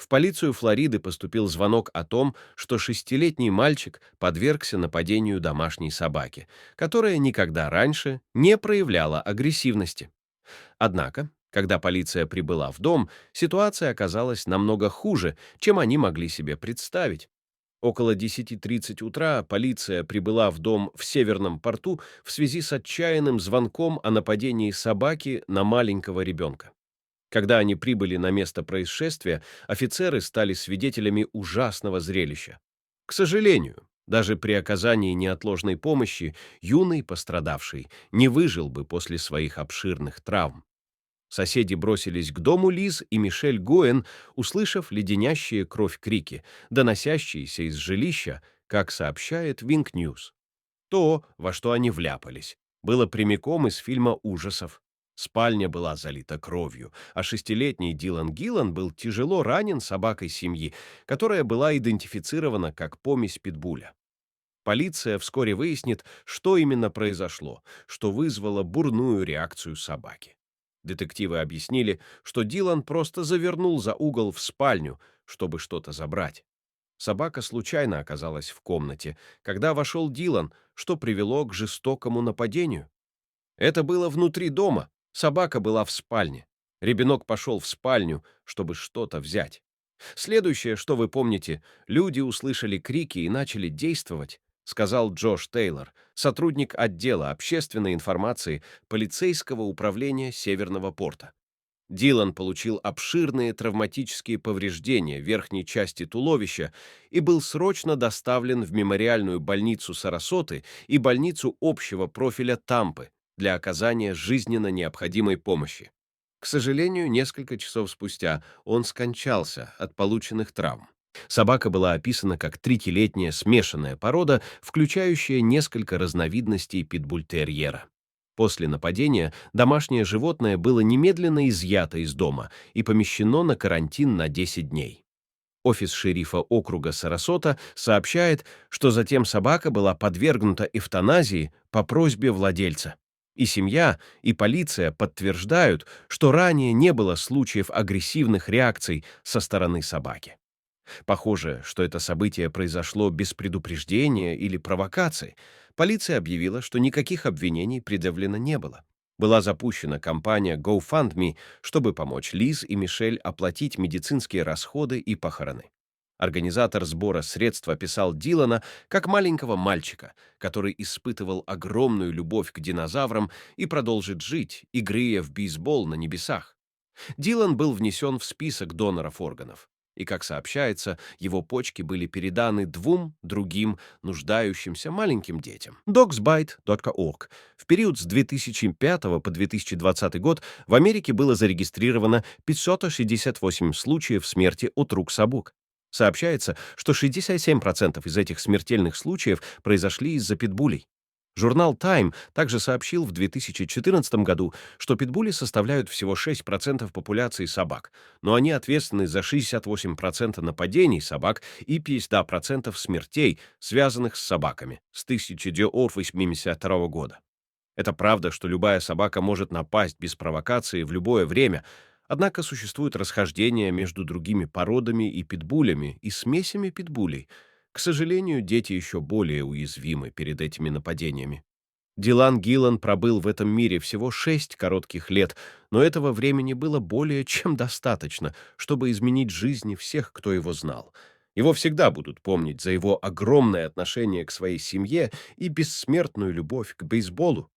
В полицию Флориды поступил звонок о том, что шестилетний мальчик подвергся нападению домашней собаки, которая никогда раньше не проявляла агрессивности. Однако, когда полиция прибыла в дом, ситуация оказалась намного хуже, чем они могли себе представить. Около 10:30 утра полиция прибыла в дом в Северном порту в связи с отчаянным звонком о нападении собаки на маленького ребенка. Когда они прибыли на место происшествия, офицеры стали свидетелями ужасного зрелища. К сожалению, даже при оказании неотложной помощи юный пострадавший не выжил бы после своих обширных травм. Соседи бросились к дому Лиз и Мишель Гуэн, услышав леденящие кровь крики, доносящиеся из жилища, как сообщает Wink News. То, во что они вляпались, было прямиком из фильма ужасов. Спальня была залита кровью, а шестилетний Дилан Гиллан был тяжело ранен собакой семьи, которая была идентифицирована как помесь питбуля. Полиция вскоре выяснит, что именно произошло, что вызвало бурную реакцию собаки. Детективы объяснили, что Дилан просто завернул за угол в спальню, чтобы что-то забрать. Собака случайно оказалась в комнате, когда вошел Дилан, что привело к жестокому нападению. Это было внутри дома, собака была в спальне. Ребенок пошел в спальню, чтобы что-то взять. Следующее, что вы помните, люди услышали крики и начали действовать, сказал Джош Тейлор, сотрудник отдела общественной информации полицейского управления Северного порта. Дилан получил обширные травматические повреждения верхней части туловища и был срочно доставлен в мемориальную больницу Сарасоты и больницу общего профиля Тампы для оказания жизненно необходимой помощи. К сожалению, несколько часов спустя он скончался от полученных травм. Собака была описана как трехлетняя смешанная порода, включающая несколько разновидностей питбуль-терьера. После нападения домашнее животное было немедленно изъято из дома и помещено на карантин на 10 дней. Офис шерифа округа Сарасота сообщает, что затем собака была подвергнута эвтаназии по просьбе владельца. И семья, и полиция подтверждают, что ранее не было случаев агрессивных реакций со стороны собаки. Похоже, что это событие произошло без предупреждения или провокации. Полиция объявила, что никаких обвинений предъявлено не было. Была запущена кампания GoFundMe, чтобы помочь Лиз и Мишель оплатить медицинские расходы и похороны. Организатор сбора средств описал Дилана как маленького мальчика, который испытывал огромную любовь к динозаврам и продолжит жить, играя в бейсбол на небесах. Дилан был внесен в список доноров органов, и, как сообщается, его почки были переданы двум другим нуждающимся маленьким детям. Dogsbite.org. В период с 2005 по 2020 год в Америке было зарегистрировано 568 случаев смерти от рук собак. Сообщается, что 67% из этих смертельных случаев произошли из-за питбулей. Журнал Time также сообщил в 2014 году, что питбули составляют всего 6% популяции собак, но они ответственны за 68% нападений собак и 50% смертей, связанных с собаками, с 1982 года. Это правда, что любая собака может напасть без провокации в любое время, однако существует расхождение между другими породами и питбулями и смесями питбулей. К сожалению, дети еще более уязвимы перед этими нападениями. Дилан Гиллан пробыл в этом мире всего 6 коротких лет, но этого времени было более чем достаточно, чтобы изменить жизни всех, кто его знал. Его всегда будут помнить за его огромное отношение к своей семье и бессмертную любовь к бейсболу.